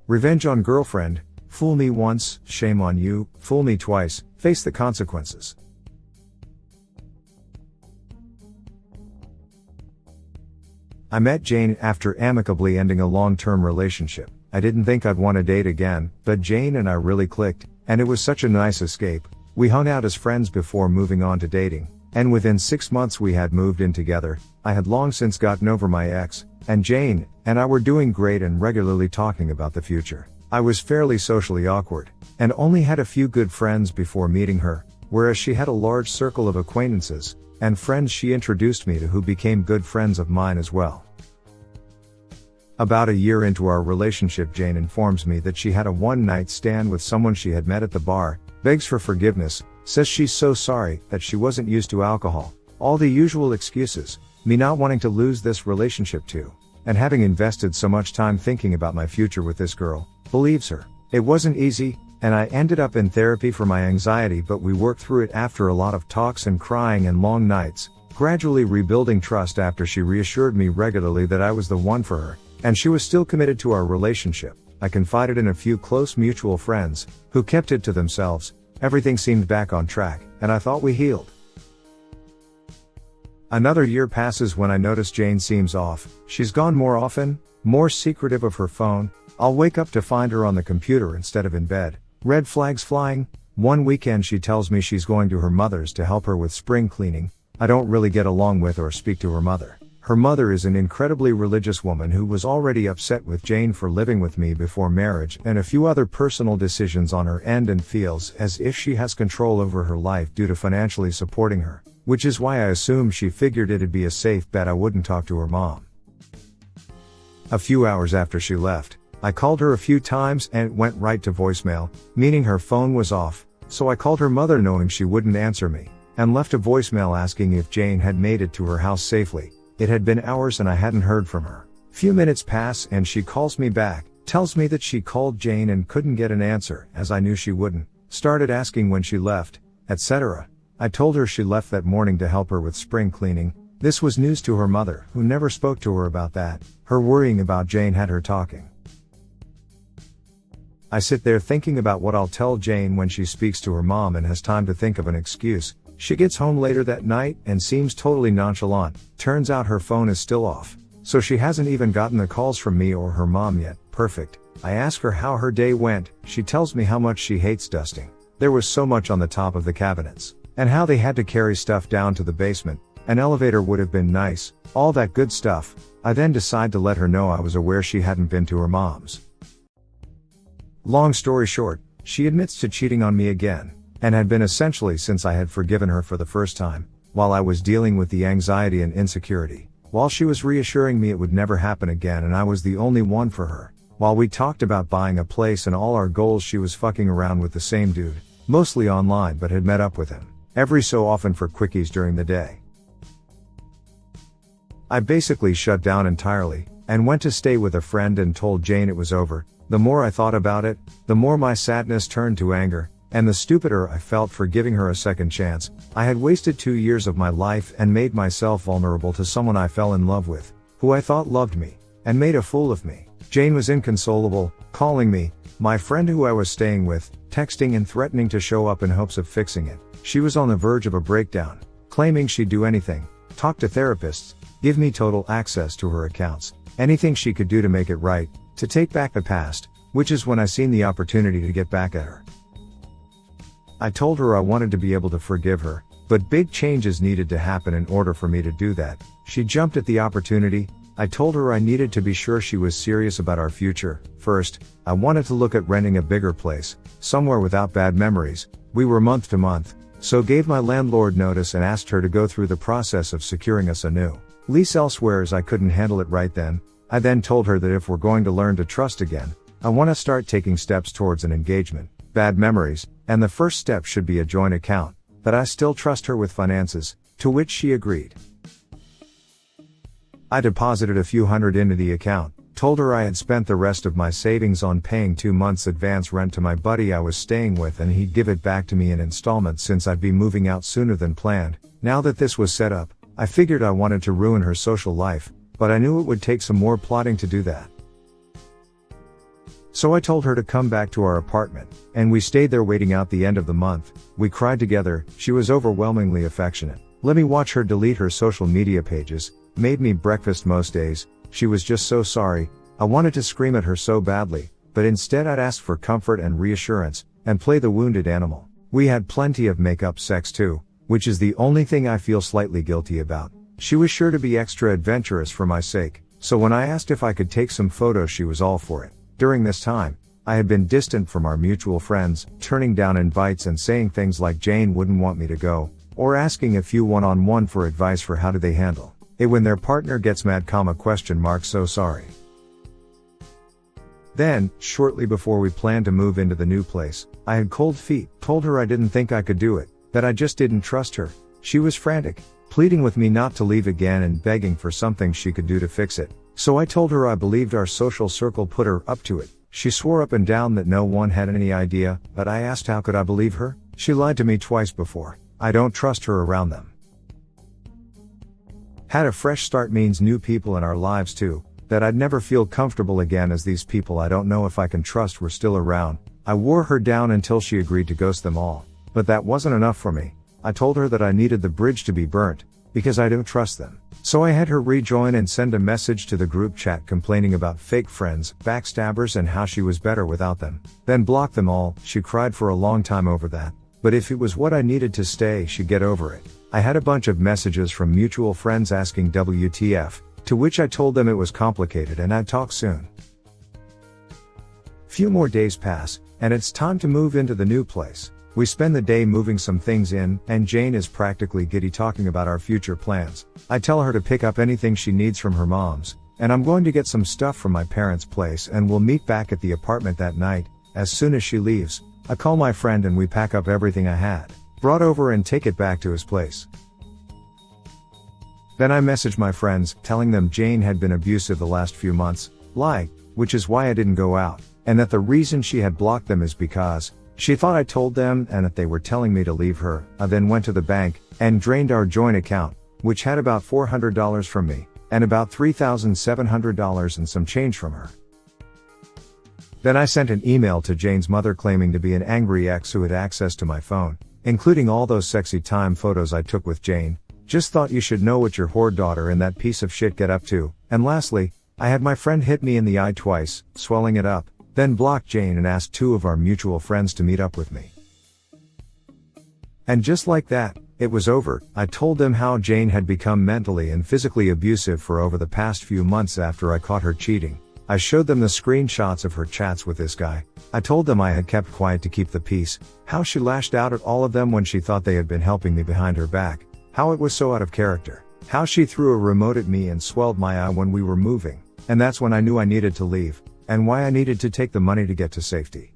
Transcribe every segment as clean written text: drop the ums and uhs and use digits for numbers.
Revenge on girlfriend. Fool me once, shame on you. Fool me twice, face the consequences. I met Jane after amicably ending a long-term relationship. I didn't think I'd want to date again, but Jane and I really clicked, and it was such a nice escape. We hung out as friends before moving on to dating, and within 6 months we had moved in together. I had long since gotten over my ex, and Jane and I were doing great and regularly talking about the future. I was fairly socially awkward, and only had a few good friends before meeting her, whereas she had a large circle of acquaintances, and friends she introduced me to who became good friends of mine as well. About a year into our relationship, Jane informs me that she had a one-night stand with someone she had met at the bar, begs for forgiveness, says she's so sorry that she wasn't used to alcohol, all the usual excuses, me not wanting to lose this relationship too, and having invested so much time thinking about my future with this girl, believes her. It wasn't easy, and I ended up in therapy for my anxiety, but we worked through it after a lot of talks and crying and long nights, gradually rebuilding trust after she reassured me regularly that I was the one for her, and she was still committed to our relationship. I confided in a few close mutual friends, who kept it to themselves. Everything seemed back on track, and I thought we healed. Another year passes when I notice Jane seems off. She's gone more often, more secretive of her phone. I'll wake up to find her on the computer instead of in bed. Red flags flying. One weekend she tells me she's going to her mother's to help her with spring cleaning. I don't really get along with or speak to her mother. Her mother is an incredibly religious woman who was already upset with Jane for living with me before marriage and a few other personal decisions on her end, and feels as if she has control over her life due to financially supporting her, which is why I assume she figured it'd be a safe bet I wouldn't talk to her mom. A few hours after she left, I called her a few times and it went right to voicemail, meaning her phone was off, so I called her mother knowing she wouldn't answer me, and left a voicemail asking if Jane had made it to her house safely. It had been hours and I hadn't heard from her. Few minutes pass and she calls me back, tells me that she called Jane and couldn't get an answer, as I knew she wouldn't, started asking when she left, etc. I told her she left that morning to help her with spring cleaning. This was news to her mother, who never spoke to her about that. Her worrying about Jane had her talking. I sit there thinking about what I'll tell Jane when she speaks to her mom and has time to think of an excuse. She gets home later that night and seems totally nonchalant. Turns out her phone is still off, so she hasn't even gotten the calls from me or her mom yet. Perfect. I ask her how her day went. She tells me how much she hates dusting. There was so much on the top of the cabinets, and how they had to carry stuff down to the basement. An elevator would have been nice, all that good stuff. I then decide to let her know I was aware she hadn't been to her mom's. Long story short, she admits to cheating on me again, and had been essentially since I had forgiven her for the first time, while I was dealing with the anxiety and insecurity, while she was reassuring me it would never happen again and I was the only one for her. While we talked about buying a place and all our goals, she was fucking around with the same dude, mostly online, but had met up with him every so often for quickies during the day. I basically shut down entirely, and went to stay with a friend and told Jane it was over. The more I thought about it, the more my sadness turned to anger, and the stupider I felt for giving her a second chance. I had wasted 2 years of my life and made myself vulnerable to someone I fell in love with, who I thought loved me, and made a fool of me. Jane was inconsolable, calling me, my friend who I was staying with, texting and threatening to show up in hopes of fixing it. She was on the verge of a breakdown, claiming she'd do anything, talk to therapists, give me total access to her accounts, anything she could do to make it right, to take back the past, which is when I seen the opportunity to get back at her. I told her I wanted to be able to forgive her, but big changes needed to happen in order for me to do that. She jumped at the opportunity. I told her I needed to be sure she was serious about our future. First, I wanted to look at renting a bigger place, somewhere without bad memories. We were month to month, so gave my landlord notice and asked her to go through the process of securing us a new lease elsewhere, as I couldn't handle it right then. I then told her that if we're going to learn to trust again, I want to start taking steps towards an engagement. Bad memories, and the first step should be a joint account, that I still trust her with finances, to which she agreed. I deposited a few hundred into the account, told her I had spent the rest of my savings on paying 2 months advance rent to my buddy I was staying with, and he'd give it back to me in installments since I'd be moving out sooner than planned. Now that this was set up, I figured I wanted to ruin her social life, but I knew it would take some more plotting to do that. So I told her to come back to our apartment, and we stayed there waiting out the end of the month. We cried together. She was overwhelmingly affectionate. Let me watch her delete her social media pages, made me breakfast most days. She was just so sorry. I wanted to scream at her so badly, but instead I'd ask for comfort and reassurance, and play the wounded animal. We had plenty of make-up sex too, which is the only thing I feel slightly guilty about. She was sure to be extra adventurous for my sake, so when I asked if I could take some photos she was all for it. During this time, I had been distant from our mutual friends, turning down invites and saying things like Jane wouldn't want me to go, or asking a few one-on-one for advice for how do they handle it when their partner gets mad, so sorry. Then, shortly before we planned to move into the new place, I had cold feet, told her I didn't think I could do it, that I just didn't trust her. She was frantic, pleading with me not to leave again and begging for something she could do to fix it. So I told her I believed our social circle put her up to it. She swore up and down that no one had any idea, but I asked how could I believe her? She lied to me twice before. I don't trust her around them. Had a fresh start means new people in our lives too, that I'd never feel comfortable again as these people I don't know if I can trust were still around. I wore her down until she agreed to ghost them all. But that wasn't enough for me. I told her that I needed the bridge to be burnt, because I don't trust them. So I had her rejoin and send a message to the group chat complaining about fake friends, backstabbers and how she was better without them. Then block them all. She cried for a long time over that. But if it was what I needed to stay, she'd get over it. I had a bunch of messages from mutual friends asking WTF, to which I told them it was complicated and I'd talk soon. Few more days pass, and it's time to move into the new place. We spend the day moving some things in, and Jane is practically giddy talking about our future plans. I tell her to pick up anything she needs from her mom's, and I'm going to get some stuff from my parents' place and we'll meet back at the apartment that night. As soon as she leaves, I call my friend and we pack up everything I had brought over and take it back to his place. Then I message my friends, telling them Jane had been abusive the last few months, which is why I didn't go out, and that the reason she had blocked them is because she thought I told them and that they were telling me to leave her. I then went to the bank and drained our joint account, which had about $400 from me, and about $3,700 and some change from her. Then I sent an email to Jane's mother claiming to be an angry ex who had access to my phone, including all those sexy time photos I took with Jane. Just thought you should know what your whore daughter and that piece of shit get up to. And lastly, I had my friend hit me in the eye twice, swelling it up. Then blocked Jane and asked two of our mutual friends to meet up with me. And just like that, it was over. I told them how Jane had become mentally and physically abusive for over the past few months after I caught her cheating. I showed them the screenshots of her chats with this guy. I told them I had kept quiet to keep the peace, how she lashed out at all of them when she thought they had been helping me behind her back, how it was so out of character, how she threw a remote at me and swelled my eye when we were moving, and that's when I knew I needed to leave. And why I needed to take the money to get to safety.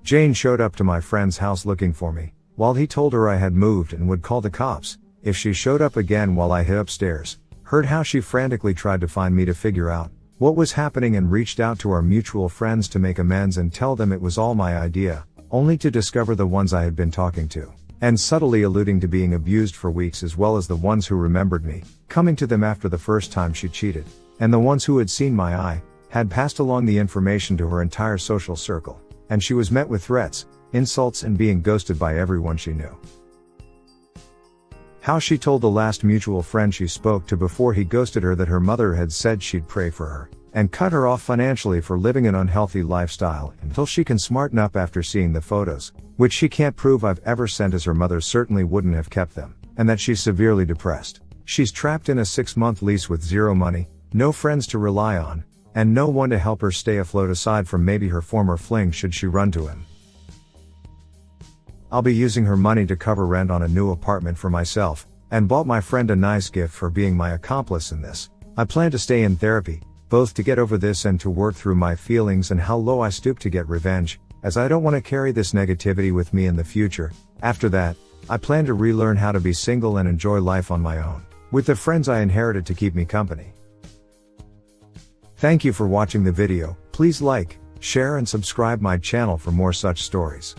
Jane showed up to my friend's house looking for me, while he told her I had moved and would call the cops if she showed up again while I hid upstairs. Heard how she frantically tried to find me to figure out what was happening and reached out to our mutual friends to make amends and tell them it was all my idea, only to discover the ones I had been talking to, and subtly alluding to being abused for weeks, as well as the ones who remembered me, coming to them after the first time she cheated. And the ones who had seen my eye, had passed along the information to her entire social circle, and she was met with threats, insults and being ghosted by everyone she knew. How she told the last mutual friend she spoke to before he ghosted her that her mother had said she'd pray for her, and cut her off financially for living an unhealthy lifestyle until she can smarten up after seeing the photos, which she can't prove I've ever sent as her mother certainly wouldn't have kept them, and that she's severely depressed. She's trapped in a 6-month lease with zero money, no friends to rely on, and no one to help her stay afloat aside from maybe her former fling should she run to him. I'll be using her money to cover rent on a new apartment for myself, and bought my friend a nice gift for being my accomplice in this. I plan to stay in therapy, both to get over this and to work through my feelings and how low I stoop to get revenge, as I don't want to carry this negativity with me in the future. After that, I plan to relearn how to be single and enjoy life on my own, with the friends I inherited to keep me company. Thank you for watching the video. Please like, share and subscribe my channel for more such stories.